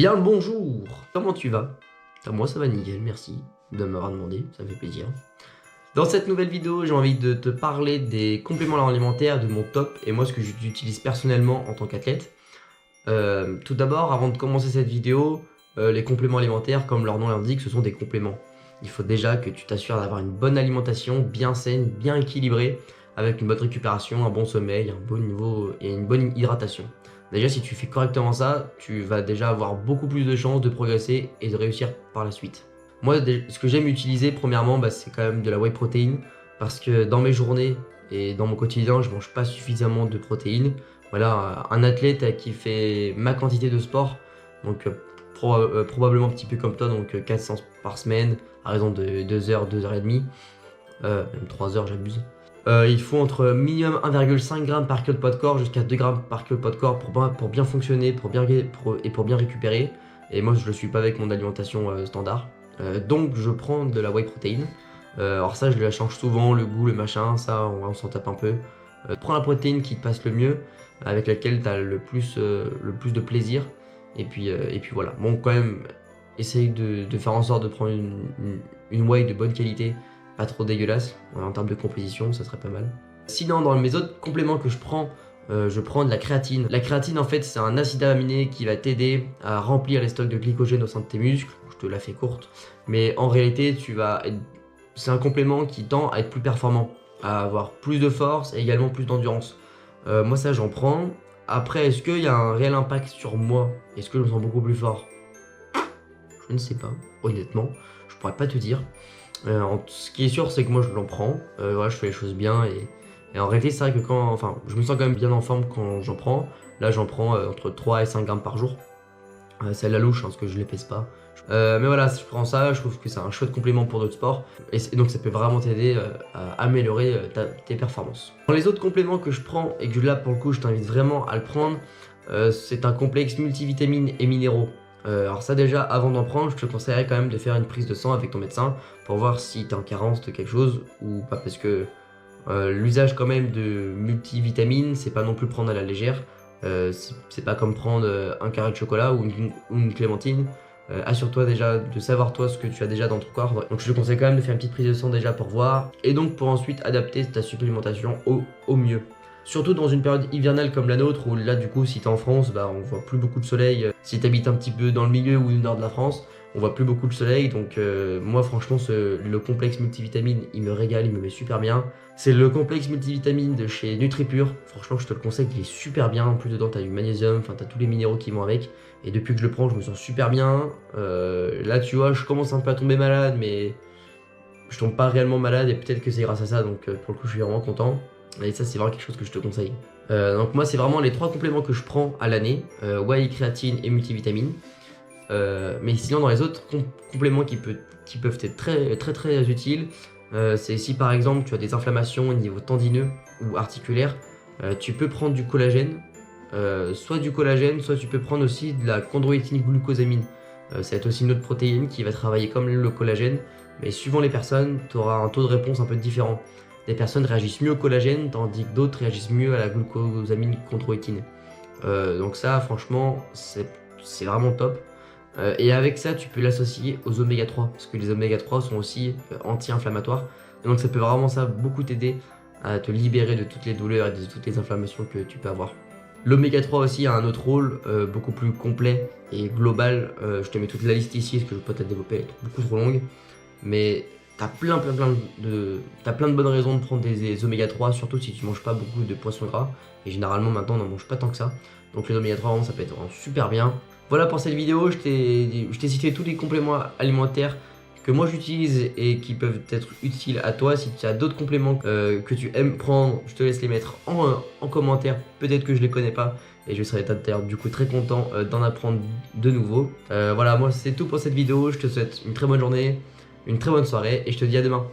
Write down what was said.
Bien le bonjour. Comment tu vas? Moi ça va nickel, merci de m'avoir demandé, ça me fait plaisir. Dans cette nouvelle vidéo, j'ai envie de te parler des compléments alimentaires, de mon top et moi ce que j'utilise personnellement en tant qu'athlète. Tout d'abord, avant de commencer cette vidéo, les compléments alimentaires, comme leur nom l'indique, ce sont des compléments. Il faut déjà que tu t'assures d'avoir une bonne alimentation, bien saine, bien équilibrée, avec une bonne récupération, un bon sommeil, un bon niveau et une bonne hydratation. Déjà, si tu fais correctement ça, tu vas déjà avoir beaucoup plus de chances de progresser et de réussir par la suite. Moi, ce que j'aime utiliser, premièrement, c'est quand même de la whey protein, parce que dans mes journées et dans mon quotidien, je mange pas suffisamment de protéines. Voilà, un athlète qui fait ma quantité de sport, donc probablement un petit peu comme toi, donc 400 par semaine, à raison de 2 heures, 2 heures et demie, même 3 heures, j'abuse. Il faut entre minimum 1,5 g par kilo de poids de corps jusqu'à 2 g par kilo de poids de corps pour bien fonctionner pour bien récupérer. Et moi, je ne le suis pas avec mon alimentation standard. Donc, je prends de la whey protein. Alors ça, je la change souvent, le goût, le machin, ça, on s'en tape un peu. Prends la protéine qui te passe le mieux, avec laquelle tu as le plus de plaisir. Et puis voilà. Bon, quand même, essaye de faire en sorte de prendre une whey de bonne qualité, pas trop dégueulasse, en termes de composition, ça serait pas mal. Sinon, dans mes autres compléments que je prends de la créatine. La créatine, en fait, c'est un acide aminé qui va t'aider à remplir les stocks de glycogène au sein de tes muscles. Je te la fais courte. Mais en réalité, c'est un complément qui tend à être plus performant, à avoir plus de force et également plus d'endurance. Moi, ça, j'en prends. Après, est-ce qu'il y a un réel impact sur moi? Est-ce que je me sens beaucoup plus fort? Je ne sais pas, honnêtement. Je pourrais pas te dire. Ce qui est sûr, c'est que moi, je l'en prends. Voilà, je fais les choses bien et en réalité, c'est vrai que je me sens quand même bien en forme quand j'en prends. Là, j'en prends entre 3 et 5 grammes par jour. C'est à la louche, parce que je les pèse pas. Mais voilà, si je prends ça, je trouve que c'est un chouette complément pour d'autres sports. Et donc, ça peut vraiment t'aider à améliorer tes performances. Dans les autres compléments que je prends, et que là, pour le coup, je t'invite vraiment à le prendre, c'est un complexe multivitamines et minéraux. Alors ça déjà, avant d'en prendre, je te conseillerais quand même de faire une prise de sang avec ton médecin pour voir si tu es en carence de quelque chose ou pas, parce que l'usage quand même de multivitamines, c'est pas non plus prendre à la légère. C'est pas comme prendre un carré de chocolat ou une clémentine. Assure-toi déjà de savoir toi ce que tu as déjà dans ton corps. Donc je te conseille quand même de faire une petite prise de sang déjà pour voir. Et donc pour ensuite adapter ta supplémentation au mieux. Surtout dans une période hivernale comme la nôtre, où là du coup si t'es en France, on voit plus beaucoup de soleil. Si t'habites un petit peu dans le milieu ou le nord de la France, on voit plus beaucoup de soleil. Donc moi franchement le complexe multivitamine il me régale, il me met super bien. C'est le complexe multivitamine de chez NutriPure. Franchement je te le conseille, il est super bien. En plus dedans t'as du magnésium, enfin t'as tous les minéraux qui vont avec. Et depuis que je le prends je me sens super bien. Là tu vois je commence un peu à tomber malade, mais je tombe pas réellement malade et peut-être que c'est grâce à ça. Donc pour le coup je suis vraiment content. Et ça c'est vraiment quelque chose que je te conseille. Donc moi c'est vraiment les 3 compléments que je prends à l'année, whey, créatine et multivitamine. Mais sinon dans les autres compléments qui peuvent être très utiles, c'est si par exemple tu as des inflammations au niveau tendineux ou articulaire, tu peux prendre du collagène, soit tu peux prendre aussi de la chondroïtine glucosamine. Ça va être aussi une autre protéine qui va travailler comme le collagène, mais suivant les personnes, tu auras un taux de réponse un peu différent. Des personnes réagissent mieux au collagène, tandis que d'autres réagissent mieux à la glucosamine chondroïtine. Donc ça, franchement, c'est vraiment top. Et avec ça, tu peux l'associer aux oméga 3, parce que les oméga 3 sont aussi anti-inflammatoires. Donc ça peut vraiment beaucoup t'aider à te libérer de toutes les douleurs et de toutes les inflammations que tu peux avoir. L'oméga 3 aussi a un autre rôle beaucoup plus complet et global. Je te mets toute la liste ici, parce que je peux peut-être développer, elle est beaucoup trop longue. Mais t'as plein de bonnes raisons de prendre des oméga 3, surtout si tu manges pas beaucoup de poissons gras. Et généralement maintenant on n'en mange pas tant que ça. Donc les oméga 3 vraiment, ça peut être vraiment super bien. Voilà pour cette vidéo, je t'ai cité tous les compléments alimentaires que moi j'utilise et qui peuvent être utiles à toi. Si tu as d'autres compléments que tu aimes prendre, je te laisse les mettre en commentaire. Peut-être que je les connais pas et je serai d'ailleurs du coup très content d'en apprendre de nouveau. Voilà, moi c'est tout pour cette vidéo, je te souhaite une très bonne journée, une très bonne soirée et je te dis à demain.